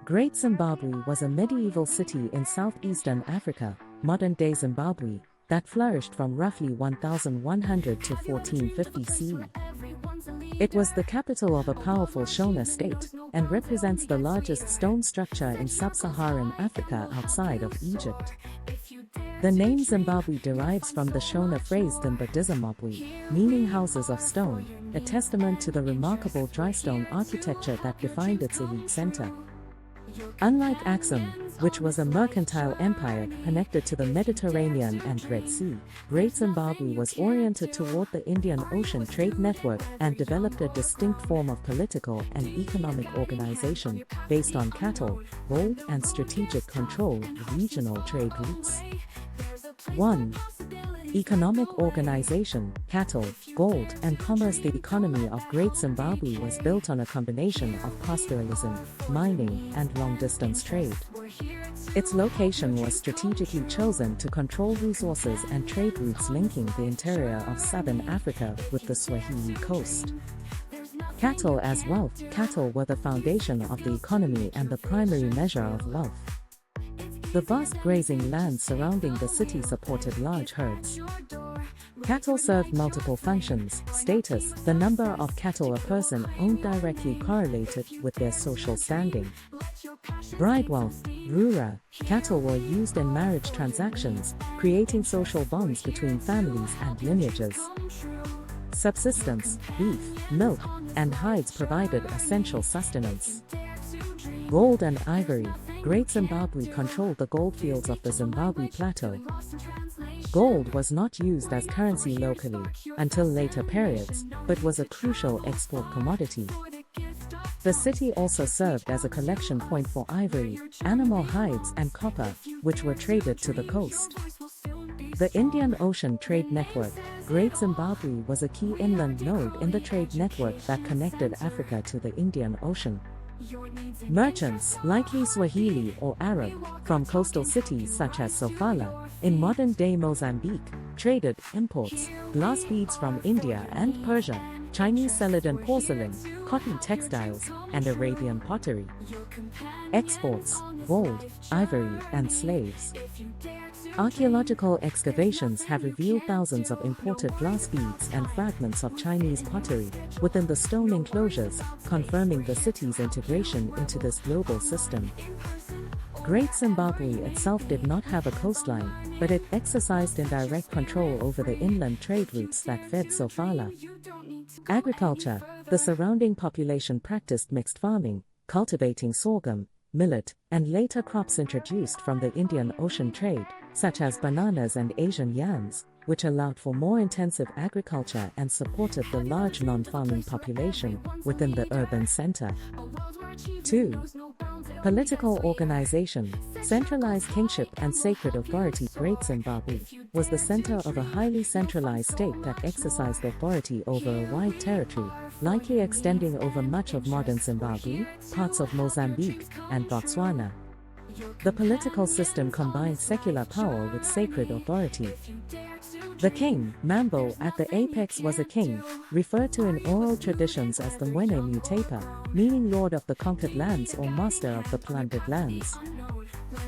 Great Zimbabwe was a medieval city in southeastern Africa, modern-day Zimbabwe, that flourished from roughly 1100 to 1450 CE. It was the capital of a powerful Shona state, and represents the largest stone structure in sub-Saharan Africa outside of Egypt. The name Zimbabwe derives from the Shona phrase Zimbabwe, meaning houses of stone, a testament to the remarkable drystone architecture that defined its elite center. Unlike Axum, which was a mercantile empire connected to the Mediterranean and Red Sea, Great Zimbabwe was oriented toward the Indian Ocean trade network and developed a distinct form of political and economic organization based on cattle, gold, and strategic control of regional trade routes. 1. Economic organization, cattle, gold, and commerce. The economy of Great Zimbabwe was built on a combination of pastoralism, mining, and long-distance trade. Its location was strategically chosen to control resources and trade routes linking the interior of southern Africa with the Swahili coast. Cattle as wealth. Cattle were the foundation of the economy and the primary measure of wealth. The vast grazing lands surrounding the city supported large herds. Cattle served multiple functions. Status: the number of cattle a person owned directly correlated with their social standing. Bride wealth. Rura. Cattle were used in marriage transactions, creating social bonds between families and lineages. Subsistence. Beef, milk, and hides provided essential sustenance. Gold and ivory. Great Zimbabwe controlled the goldfields of the Zimbabwe Plateau. Gold was not used as currency locally until later periods, but was a crucial export commodity. The city also served as a collection point for ivory, animal hides, and copper, which were traded to the coast. The Indian Ocean Trade Network. Great Zimbabwe was a key inland node in the trade network that connected Africa to the Indian Ocean. Merchants, likely Swahili or Arab, from coastal cities such as Sofala, in modern-day Mozambique, traded imports, glass beads from India and Persia, Chinese celadon porcelain, cotton textiles, and Arabian pottery. Exports: gold, ivory, and slaves. Archaeological excavations have revealed thousands of imported glass beads and fragments of Chinese pottery within the stone enclosures, confirming the city's integration into this global system. Great Zimbabwe itself did not have a coastline, but it exercised indirect control over the inland trade routes that fed Sofala. Agriculture. The surrounding population practiced mixed farming, cultivating sorghum, millet, and later crops introduced from the Indian Ocean trade, such as bananas and Asian yams, which allowed for more intensive agriculture and supported the large non-farming population within the urban center. 2. Political organization. Centralized kingship and sacred authority. Great Zimbabwe was the center of a highly centralized state that exercised authority over a wide territory, likely extending over much of modern Zimbabwe, parts of Mozambique, and Botswana. The political system combined secular power with sacred authority. The king, Mambo, at the apex was a king, referred to in oral traditions as the Mwene Mutepa, meaning lord of the conquered lands or master of the plundered lands.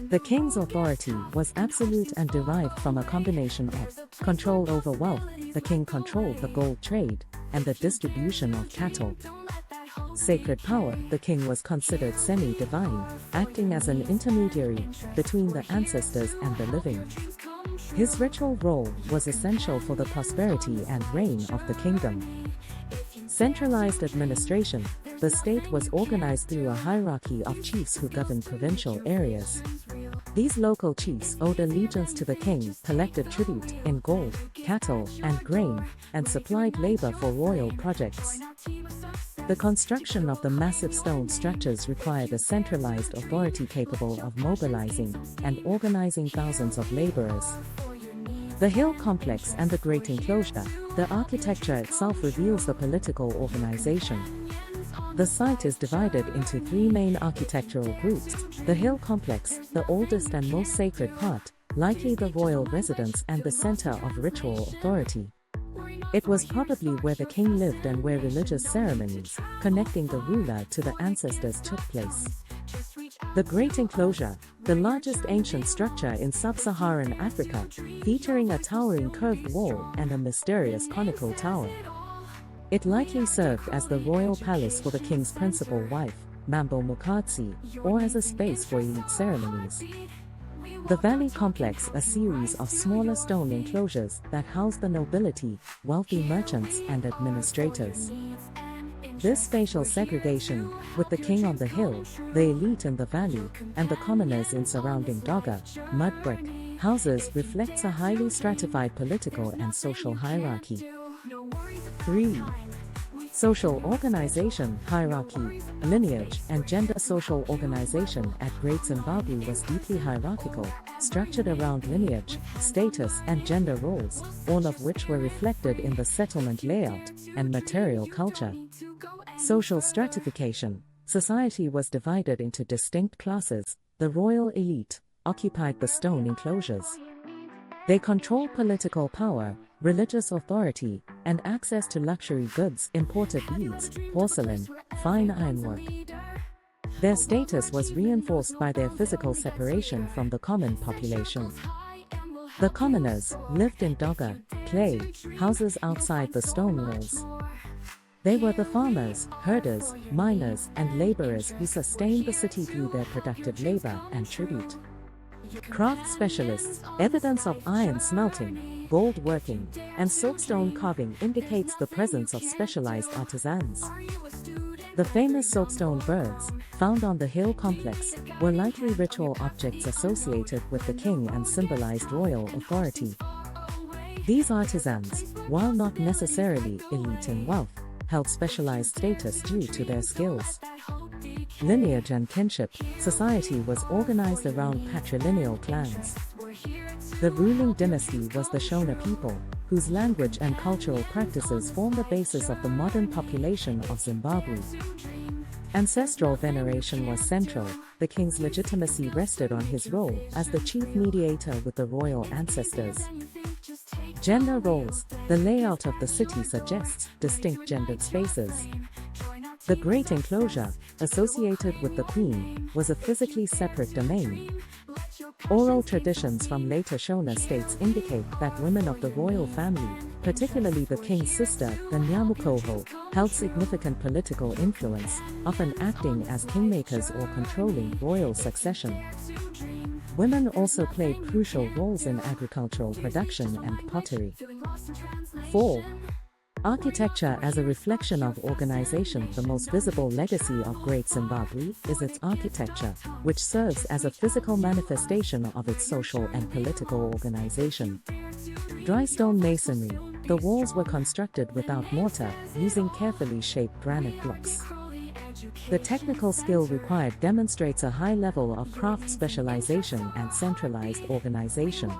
The king's authority was absolute and derived from a combination of control over wealth. The king controlled the gold trade and the distribution of cattle. Sacred power. The king was considered semi-divine, acting as an intermediary between the ancestors and the living. His ritual role was essential for the prosperity and reign of the kingdom. Centralized administration. The state was organized through a hierarchy of chiefs who governed provincial areas. These local chiefs owed allegiance to the king, collected tribute in gold, cattle, and grain, and supplied labor for royal projects. The construction of the massive stone structures required a centralized authority capable of mobilizing and organizing thousands of laborers. The hill complex and the great enclosure. The architecture itself reveals the political organization. The site is divided into three main architectural groups: the hill complex, the oldest and most sacred part, likely the royal residence and the center of ritual authority. It was probably where the king lived and where religious ceremonies, connecting the ruler to the ancestors, took place. The Great Enclosure, the largest ancient structure in sub-Saharan Africa, featuring a towering curved wall and a mysterious conical tower. It likely served as the royal palace for the king's principal wife, Mambo Mukatsi, or as a space for elite ceremonies. The Valley Complex, a series of smaller stone enclosures that housed the nobility, wealthy merchants, and administrators. This spatial segregation, with the king on the hill, the elite in the valley, and the commoners in surrounding Doga, mud brick, houses reflects a highly stratified political and social hierarchy. 3. Social organization, hierarchy, lineage, and gender. Social organization at Great Zimbabwe was deeply hierarchical, structured around lineage, status, and gender roles, all of which were reflected in the settlement layout and material culture. Social stratification. Society was divided into distinct classes. The royal elite occupied the stone enclosures. They controlled political power, religious authority, and access to luxury goods, imported beads, porcelain, fine ironwork. Their status was reinforced by their physical separation from the common population. The commoners lived in doga, clay, houses outside the stone walls. They were the farmers, herders, miners, and laborers who sustained the city through their productive labor and tribute. Craft specialists. Evidence of iron smelting, gold working, and silkstone carving indicates the presence of specialized artisans. The famous silkstone birds, found on the hill complex, were likely ritual objects associated with the king and symbolized royal authority. These artisans, while not necessarily elite in wealth, held specialized status due to their skills. Lineage and kinship. Society was organized around patrilineal clans. The ruling dynasty was the Shona people, whose language and cultural practices form the basis of the modern population of Zimbabwe. Ancestral veneration was central. The king's legitimacy rested on his role as the chief mediator with the royal ancestors. Gender roles. The layout of the city suggests distinct gendered spaces. The Great Enclosure, associated with the queen, was a physically separate domain. Oral traditions from later Shona states indicate that women of the royal family, particularly the king's sister, the Nyamukoho, held significant political influence, often acting as kingmakers or controlling royal succession. Women also played crucial roles in agricultural production and pottery. 4. Architecture as a reflection of organization. The most visible legacy of Great Zimbabwe is its architecture, which serves as a physical manifestation of its social and political organization. Drystone masonry. The walls were constructed without mortar, using carefully shaped granite blocks. The technical skill required demonstrates a high level of craft specialization and centralized organization.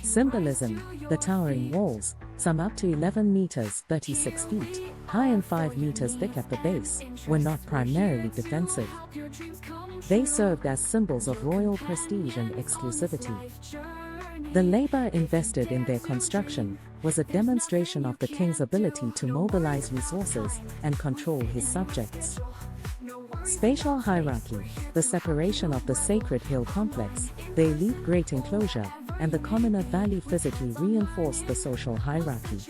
Symbolism. The towering walls, some up to 11 meters (36 feet) high and 5 meters thick at the base, were not primarily defensive. They served as symbols of royal prestige and exclusivity. The labor invested in their construction was a demonstration of the king's ability to mobilize resources and control his subjects. Spatial hierarchy. The separation of the sacred hill complex, the elite Great Enclosure, and the commoner valley physically reinforced the social hierarchy.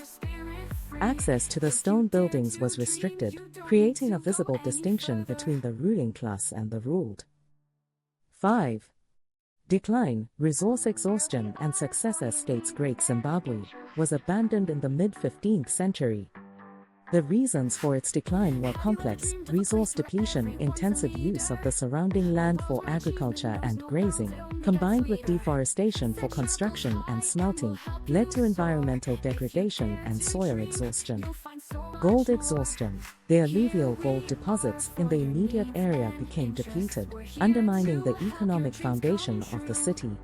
Access to the stone buildings was restricted, creating a visible distinction between the ruling class and the ruled. 5. Decline, resource exhaustion and successor states. Great Zimbabwe was abandoned in the mid-15th century. The reasons for its decline were complex: resource depletion, intensive use of the surrounding land for agriculture and grazing, combined with deforestation for construction and smelting, led to environmental degradation and soil exhaustion. Gold exhaustion. The alluvial gold deposits in the immediate area became depleted, undermining the economic foundation of the city.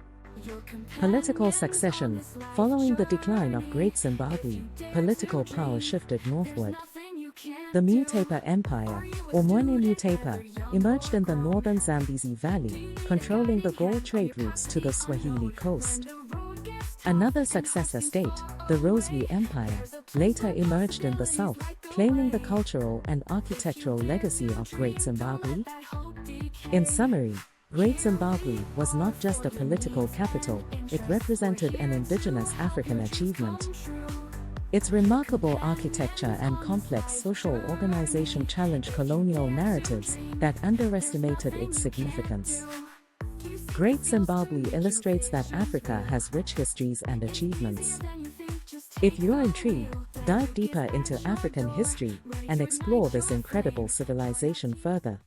Political succession. Following the decline of Great Zimbabwe, political power shifted northward. The Mutapa Empire, or Mwene Mutapa, emerged in the northern Zambezi Valley, controlling the gold trade routes to the Swahili coast. Another successor state, the Rosary Empire, later emerged in the south, claiming the cultural and architectural legacy of Great Zimbabwe. In summary, Great Zimbabwe was not just a political capital, it represented an indigenous African achievement. Its remarkable architecture and complex social organization challenged colonial narratives that underestimated its significance. Great Zimbabwe illustrates that Africa has rich histories and achievements. If you're intrigued, dive deeper into African history and explore this incredible civilization further.